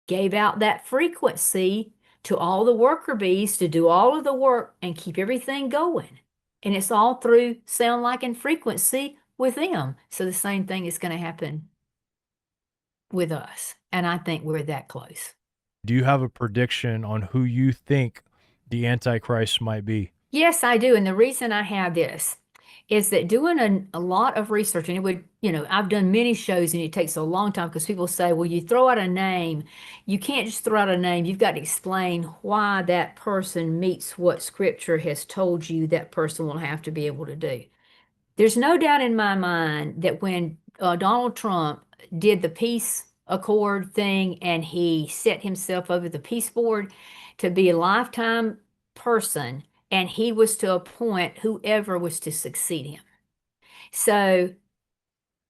gave out that frequency to all the worker bees to do all of the work and keep everything going. And it's all through sound like and frequency with them. So the same thing is going to happen with us. And I think we're that close. Do you have a prediction on who you think the Antichrist might be? Yes, I do. And the reason I have this is that doing a lot of research, and it would, I've done many shows and it takes a long time because people say, well, you throw out a name. You can't just throw out a name. You've got to explain why that person meets what scripture has told you that person will have to be able to do. There's no doubt in my mind that when Donald Trump did the peace accord thing and he set himself over the peace board to be a lifetime person, and he was to appoint whoever was to succeed him. So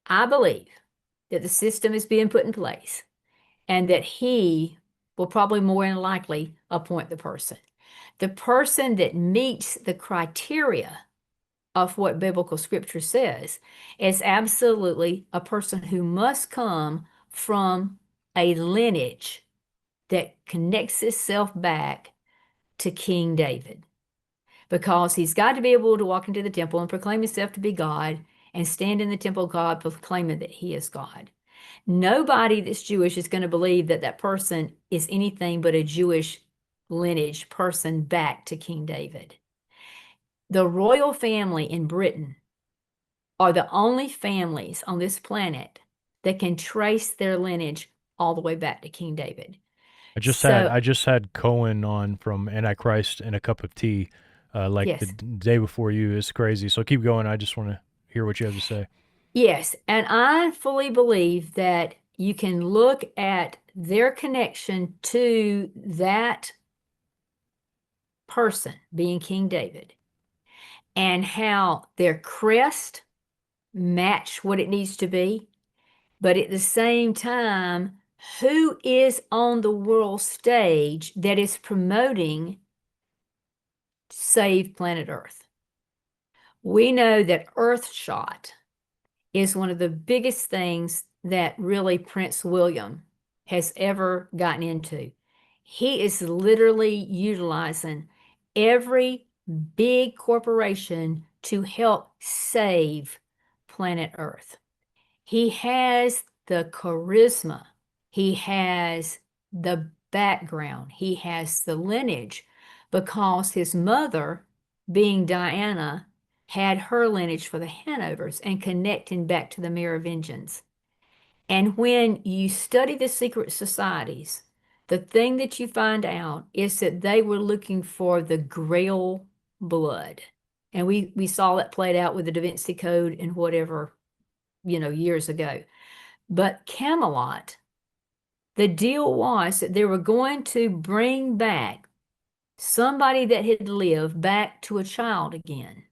I believe that the system is being put in place and that he will probably more than likely appoint the person. The person that meets the criteria of what biblical scripture says is absolutely a person who must come from a lineage that connects itself back to King David, because he's got to be able to walk into the temple and proclaim himself to be God and stand in the temple of God proclaiming that he is God. Nobody that's Jewish is going to believe that that person is anything but a Jewish lineage person back to King David. The royal family in Britain are the only families on this planet that can trace their lineage all the way back to King David. So, I just had Cohen on from Antichrist and a cup of tea, like the yes, day before you. It's crazy. So keep going. I just want to hear what you have to say. yes. And I fully believe that you can look at their connection to that person being King David and how their crest match what it needs to be. But at the same time, who is on the world stage that is promoting Save Planet Earth? We know that Earthshot is one of the biggest things that really Prince William has ever gotten into. He is literally utilizing every big corporation to help save planet Earth. He has the charisma, he has the background, he has the lineage because his mother, being Diana, had her lineage for the Hanovers and connecting back to the Merovingians. And when you study the secret societies, the thing that you find out is that they were looking for the Grail blood. And we saw that played out with the Da Vinci Code and whatever, years ago. But Camelot, the deal was that they were going to bring back somebody that had lived back to a child again.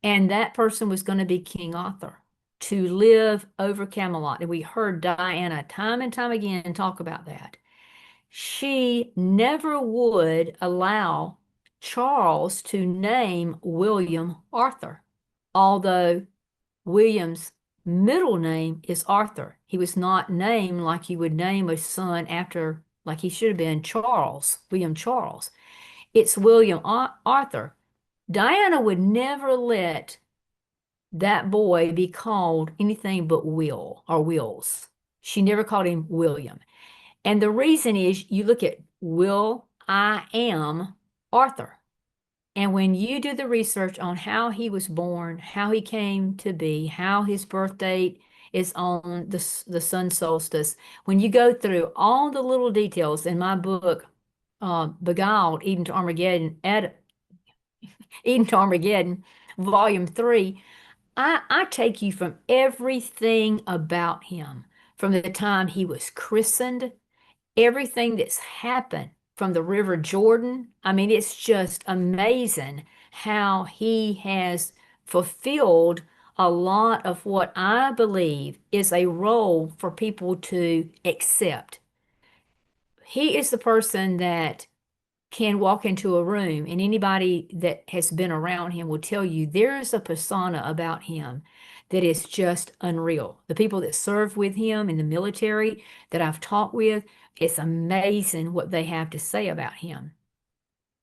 And that person was going to be King Arthur to live over Camelot. And we heard Diana time and time again talk about that. She never would allow Charles to name William Arthur, although William's middle name is Arthur. He was not named like you would name a son after, like he should have been Charles, William Charles. It's William Arthur. Diana would never let that boy be called anything but Will or Wills. She never called him William. And the reason is you look at Will I am Arthur. And when you do the research on how he was born, how he came to be, how his birth date is on the sun solstice, when you go through all the little details in my book, Beguiled, Eden to Armageddon, Volume 3, I take you from everything about him, from the time he was christened, everything that's happened from the River Jordan. I mean, it's just amazing how he has fulfilled a lot of what I believe is a role for people to accept. He is the person that can walk into a room, and anybody that has been around him will tell you there is a persona about him that is just unreal. The people that serve with him in the military that I've talked with, It's amazing what they have to say about him.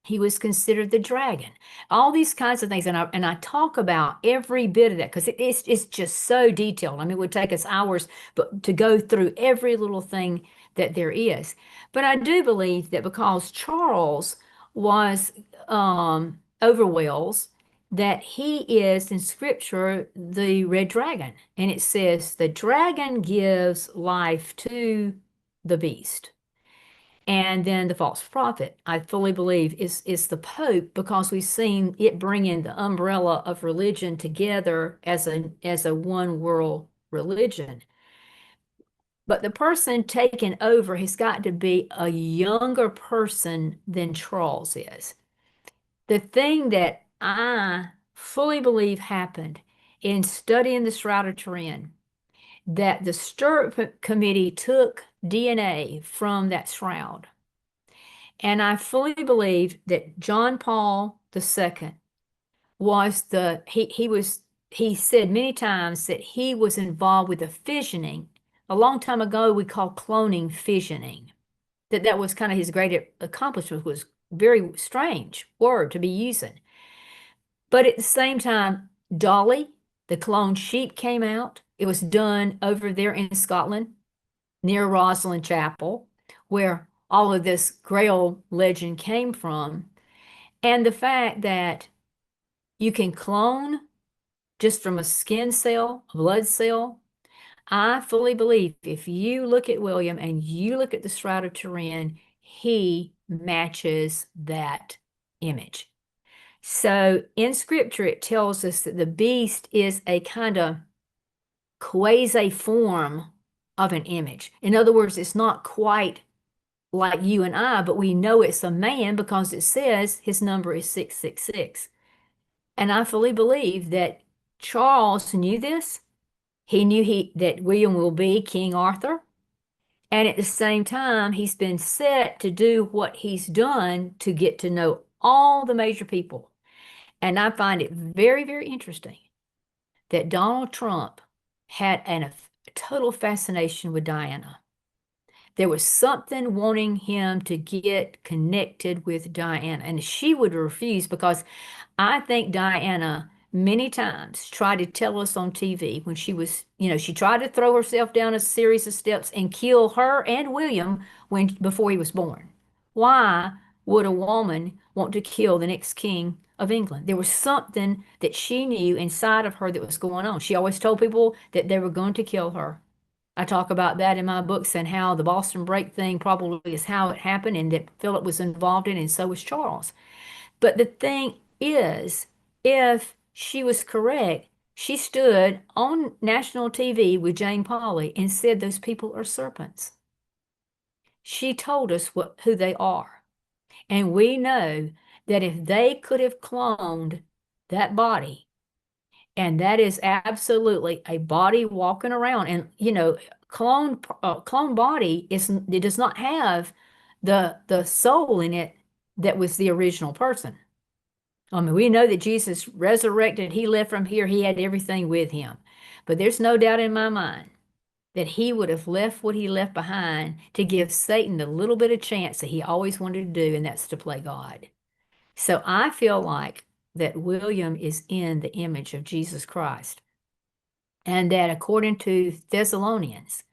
He was considered the dragon. All these kinds of things, and I talk about every bit of that because it's just so detailed. I mean, it would take us hours, but to go through every little thing that there is. But I do believe that because Charles was over Wales, that he is in Scripture the red dragon, and it says the dragon gives life to the beast. And then the false prophet, I fully believe, is the Pope because we've seen it bringing the umbrella of religion together as a one world religion. But the person taking over has got to be a younger person than Charles is. The thing that I fully believe happened in studying the Shroud of Turin, that the Stirrup Committee took DNA from that shroud. And I fully believe that John Paul II was he said many times that he was involved with the fissioning. A long time ago, we called cloning fissioning. That was kind of his great accomplishment, was very strange word to be using. But at the same time, Dolly, the cloned sheep, came out. It was done over there in Scotland near Rosslyn Chapel, where all of this Grail legend came from. And the fact that you can clone just from a skin cell, a blood cell, I fully believe if you look at William and you look at the Shroud of Turin, he matches that image. So in Scripture, it tells us that the beast is a kind of quasi form of an image. In other words, it's not quite like you and I, but we know it's a man because it says his number is 666. And I fully believe that Charles knew this. He knew that William will be King Arthur. And at the same time, he's been set to do what he's done to get to know all the major people. And I find it very, very interesting that Donald Trump had a total fascination with Diana. There was something wanting him to get connected with Diana, and she would refuse because I think Diana many times tried to tell us on TV when she was, she tried to throw herself down a series of steps and kill her and William before he was born. Why would a woman want to kill the next king of England? There was something that she knew inside of her that was going on. She always told people that they were going to kill her. I talk about that in my books and how the Boston Break thing probably is how it happened and that Philip was involved in, and so was Charles. But the thing is, if she was correct, she stood on national TV with Jane Pauley and said those people are serpents. She told us who they are. And we know that if they could have cloned that body, and that is absolutely a body walking around, and clone body it does not have the soul in it that was the original person. I mean, we know that Jesus resurrected, he left from here, he had everything with him. But there's no doubt in my mind that he would have left what he left behind to give Satan the little bit of chance that he always wanted to do, and that's to play God. So I feel like that William is in the image of Jesus Christ. And that according to Thessalonians,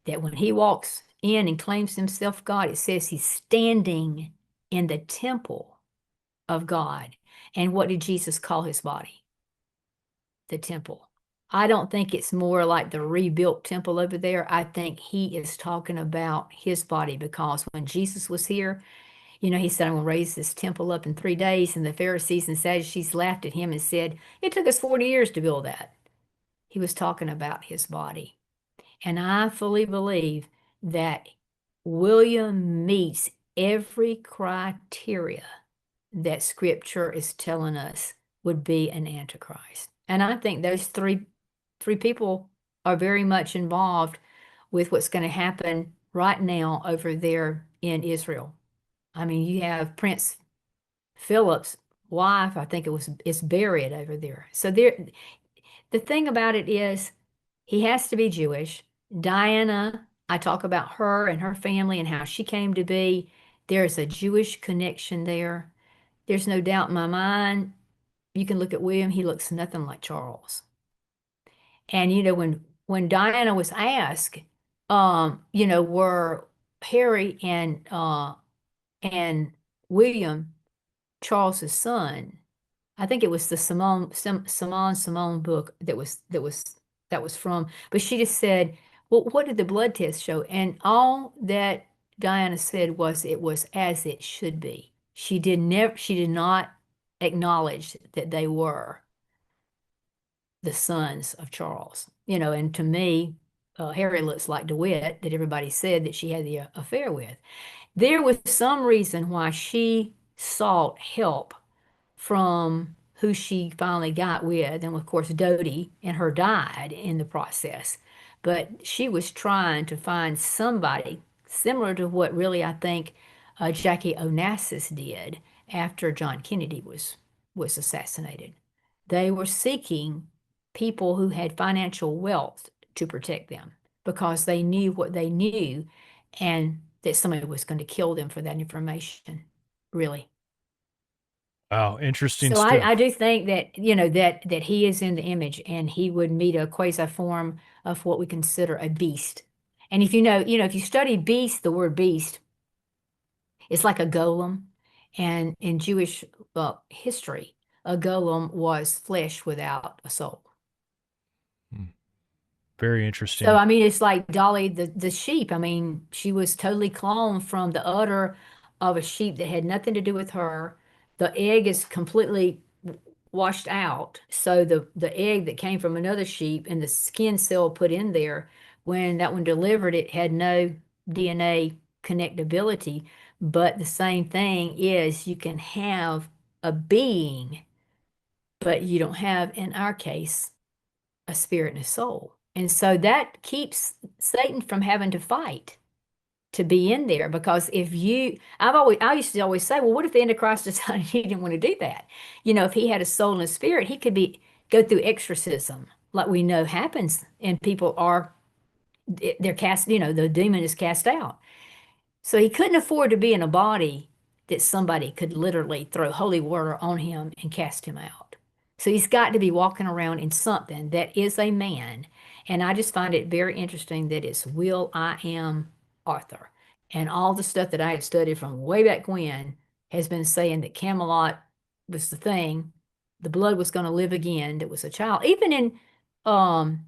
that when he walks in and claims himself God, it says he's standing in the temple of God. And what did Jesus call his body? The temple. I don't think it's more like the rebuilt temple over there. I think he is talking about his body because when Jesus was here, he said, I'm going to raise this temple up in 3 days. And the Pharisees and Sadducees laughed at him and said, it took us 40 years to build that. He was talking about his body. And I fully believe that William meets every criteria that Scripture is telling us would be an Antichrist. And I think those three people are very much involved with what's going to happen right now over there in Israel. I mean, you have Prince Philip's wife, I think it's buried over there. So the thing about it is he has to be Jewish. Diana I talk about her and her family and how she came to be. There's a Jewish connection there. There's no doubt in my mind. You can look at William, he looks nothing like Charles. And when Diana was asked, were Harry and William Charles's son, I think it was the Simone book that was from, but she just said, well, what did the blood test show? And all that Diana said was it was as it should be. She did not acknowledge that they were the sons of Charles. And to me, Harry looks like DeWitt that everybody said that she had the affair with. There was some reason why she sought help from who she finally got with. And of course, Dodie and her died in the process. But she was trying to find somebody similar to what really I think Jackie Onassis did after John Kennedy was assassinated. They were seeking people who had financial wealth to protect them because they knew what they knew and that somebody was going to kill them for that information, really. Wow, interesting So I stuff. do think that, that he is in the image and he would meet a quasi form of what we consider a beast. And if you study beast, the word beast, it's like a golem. And in Jewish history, a golem was flesh without a soul. Hmm. Very So interesting. I mean, it's like Dolly the sheep. I mean, she was totally cloned from the udder of a sheep that had nothing to do with her. The egg is completely washed out. So the egg that came from another sheep and the skin cell put in there, when that one delivered, it had no DNA connectability. But the same thing is you can have a being, but you don't have, in our case, a spirit and a soul. And so that keeps Satan from having to fight to be in there because I used to always say, well, what if the Antichrist decided he didn't want to do that? If he had a soul and a spirit, he could go through exorcism, like we know happens, and they're cast, the demon is cast out. So he couldn't afford to be in a body that somebody could literally throw holy water on him and cast him out. So he's got to be walking around in something that is a man. And I just find it very interesting that it's Will I Am Arthur. And all the stuff that I had studied from way back when has been saying that Camelot was the thing. The blood was going to live again. That was a child. Even in um,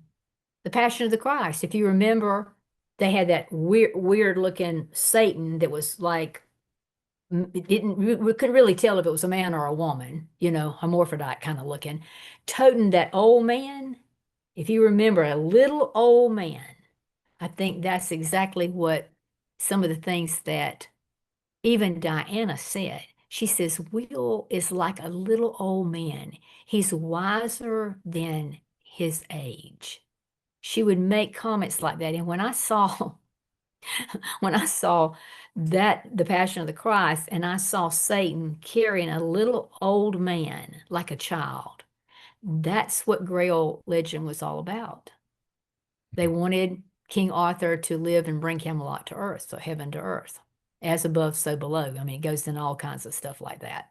the Passion of the Christ. If you remember, they had that weird looking Satan that was like it didn't we couldn't really tell if it was a man or a woman, hermaphrodite kind of looking, toting that old man. If you remember, a little old man. I think that's exactly what some of the things that even Diana said. She says, Will is like a little old man. He's wiser than his age. She would make comments like that. And when I saw that the Passion of the Christ, and I saw Satan carrying a little old man like a child, that's what Grail legend was all about. They wanted King Arthur to live and bring Camelot to earth, so heaven to earth, as above, so below. I mean, it goes in all kinds of stuff like that.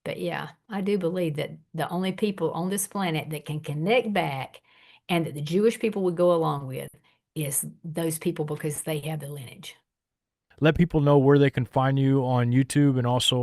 But yeah, I do believe that the only people on this planet that can connect back and that the Jewish people would go along with is those people because they have the lineage. Let people know where they can find you on YouTube and also on